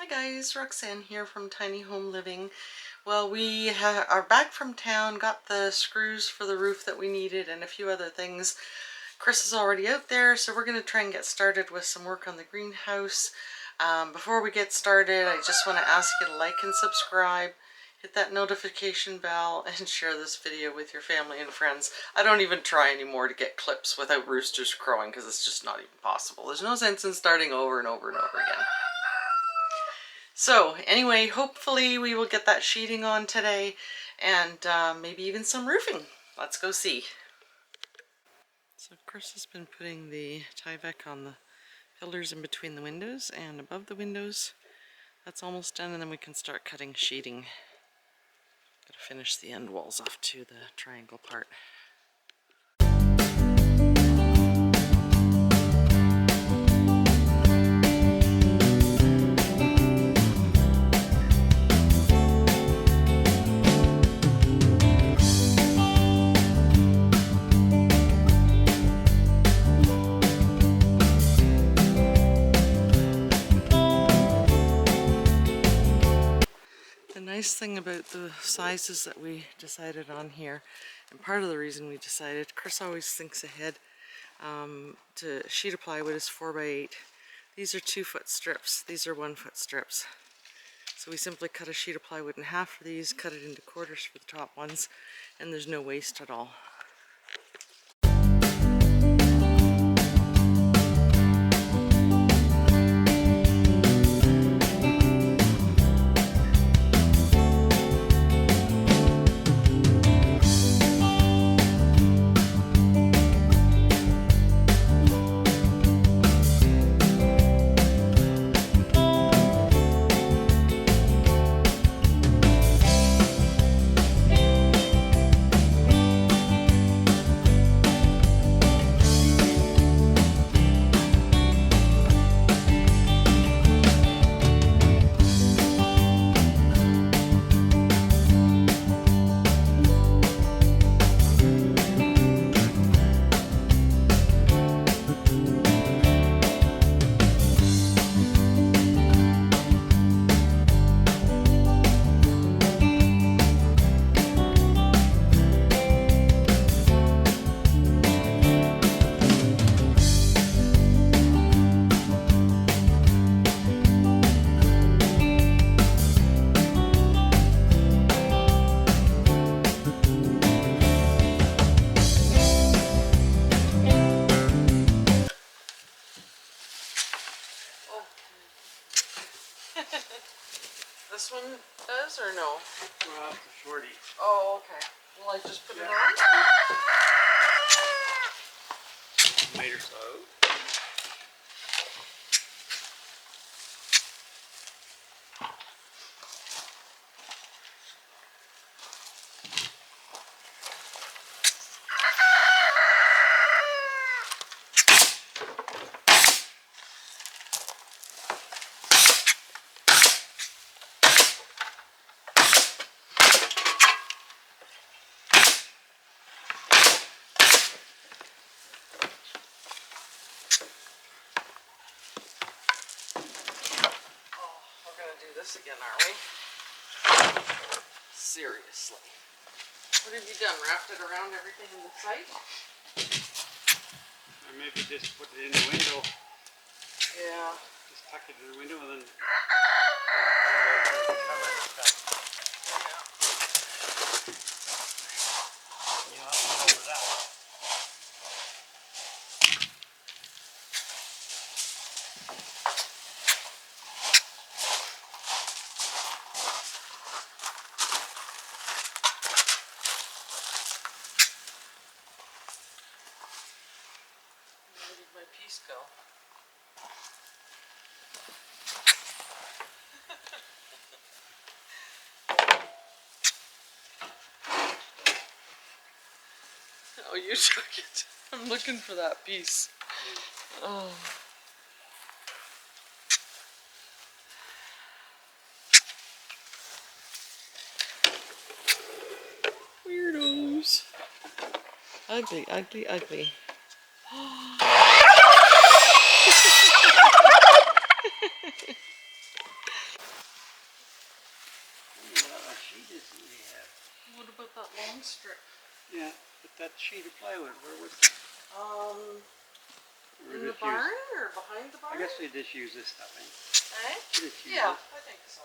Hi guys, Roxanne here from Tiny Home Living. Well, we are back from town, got the screws for the roof that we needed and a few other things. Chris is already out there, so we're going to try and get started with some work on the greenhouse. Before we get started, I just want to ask you to like and subscribe, hit that notification bell, and share this video with your family and friends. I don't even try anymore to get clips without roosters crowing because it's just not even possible. There's no sense in starting over and over and over again. So anyway, hopefully we will get that sheeting on today and maybe even some roofing. Let's go see. So Chris has been putting the Tyvek on the pillars in between the windows and above the windows. That's almost done, and then we can start cutting sheeting. Gotta finish the end walls off to the triangle part. The nice thing about the sizes that we decided on here, and part of the reason we decided, Chris always thinks ahead, to sheet of plywood is 4x8. These are 2-foot strips, these are 1-foot strips. So we simply cut a sheet of plywood in half for these, cut it into quarters for the top ones, and there's no waste at all. This one does or no? Well, that's the shorty. Oh, okay. Will I just put it on? Made her so. This again, are we? Seriously. What have you done? Wrapped it around everything in the site? Or maybe just put it in the window. Yeah. Just tuck it in the window and then Where did my piece go? Oh, you took it. I'm looking for that piece. Oh. Weirdos. Ugly, ugly, ugly. strip. Yeah, but that sheet of plywood, where was it? Or In the just barn use, or behind the barn? I guess they just use this stuff, eh? Eh? Just use Yeah, this. I think so.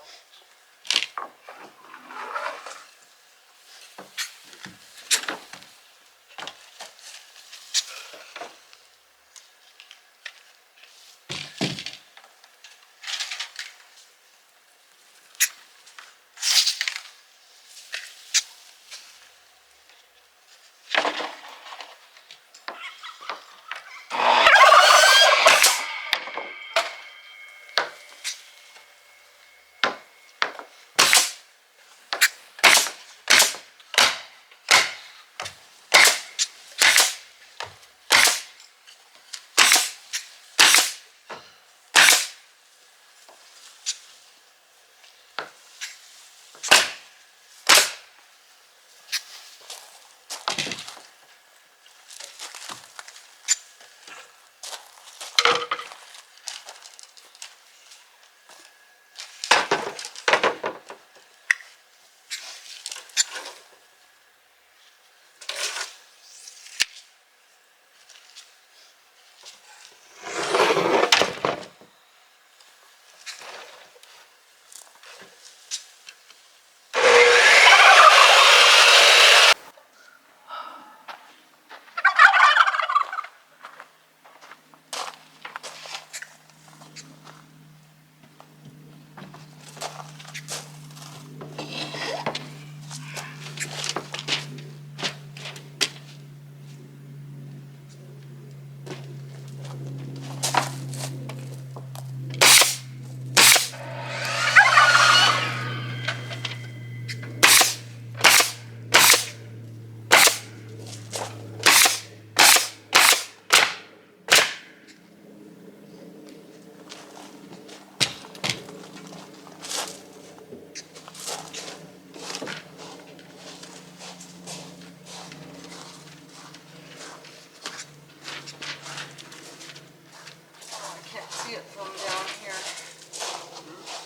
I can't see it from down here.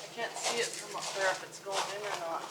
I can't see it from up there if it's going in or not.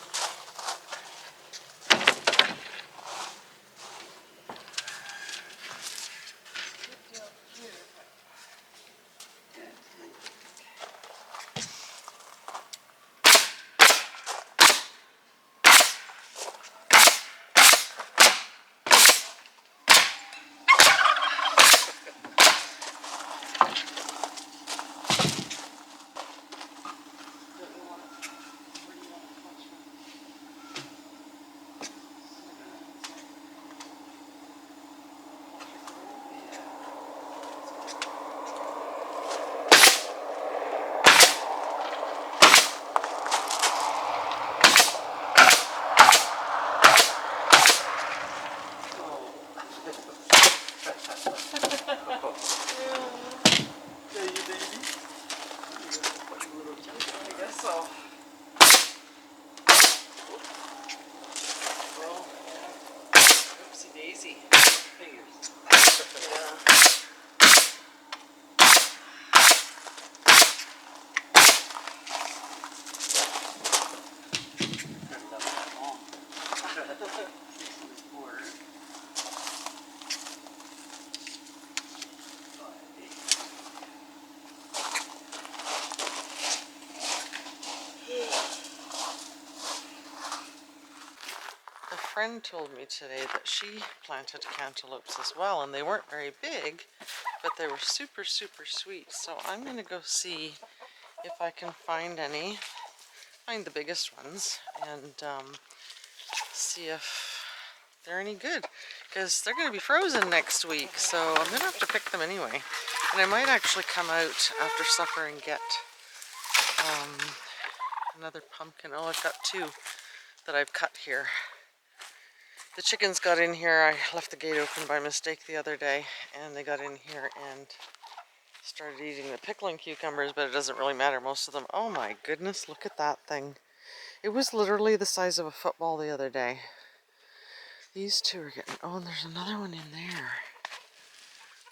I guess so. Well, yeah. Oopsie daisy. Fingers. Yeah. Turned up that long. This quarter. A friend told me today that she planted cantaloupes as well, and they weren't very big, but they were super, super sweet. So I'm going to go see if I can find any, find the biggest ones, and see if they're any good, because they're going to be frozen next week, so I'm going to have to pick them anyway. And I might actually come out after supper and get another pumpkin. Oh, I've got two that I've cut here. The chickens got in here. I left the gate open by mistake the other day, and they got in here and started eating the pickling cucumbers, but it doesn't really matter, most of them. Oh my goodness, look at that thing. It was literally the size of a football the other day. These two are getting, oh, and there's another one in there.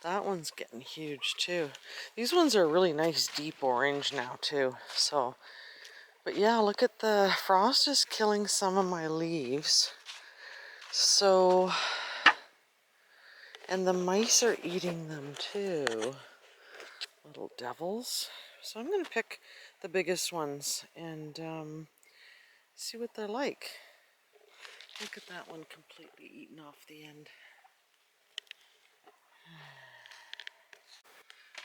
That one's getting huge too. These ones are really nice deep orange now too, so. But yeah, look at the frost is killing some of my leaves. So, and the mice are eating them too. Little devils. So I'm going to pick the biggest ones and see what they're like. Look at that one completely eaten off the end.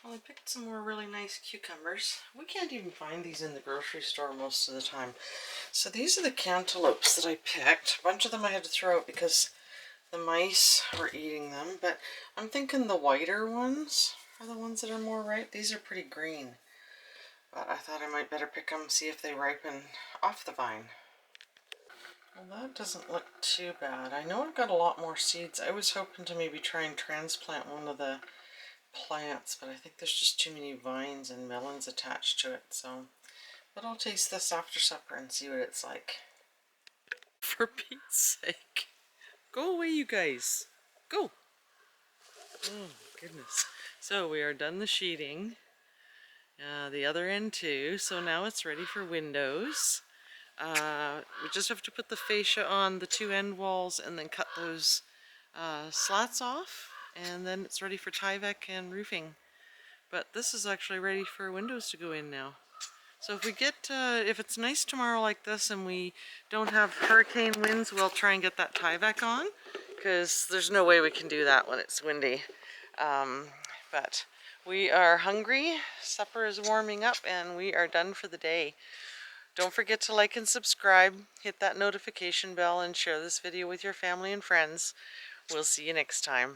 Well, I picked some more really nice cucumbers. We can't even find these in the grocery store most of the time. So these are the cantaloupes that I picked. A bunch of them I had to throw out because the mice were eating them. But I'm thinking the whiter ones are the ones that are more ripe. These are pretty green. But I thought I might better pick them, see if they ripen off the vine. Well, that doesn't look too bad. I know I've got a lot more seeds. I was hoping to maybe try and transplant one of the plants, but I think there's just too many vines and melons attached to it, so. But I'll taste this after supper and see what it's like. For Pete's sake. Go away, you guys. Go. Oh, goodness. So we are done the sheeting. The other end too, so now it's ready for windows. We just have to put the fascia on the two end walls and then cut those slats off, and then it's ready for Tyvek and roofing. But this is actually ready for windows to go in now. So if we get, if it's nice tomorrow like this and we don't have hurricane winds, we'll try and get that Tyvek on, because there's no way we can do that when it's windy. But we are hungry, supper is warming up, and we are done for the day. Don't forget to like and subscribe, hit that notification bell, and share this video with your family and friends. We'll see you next time.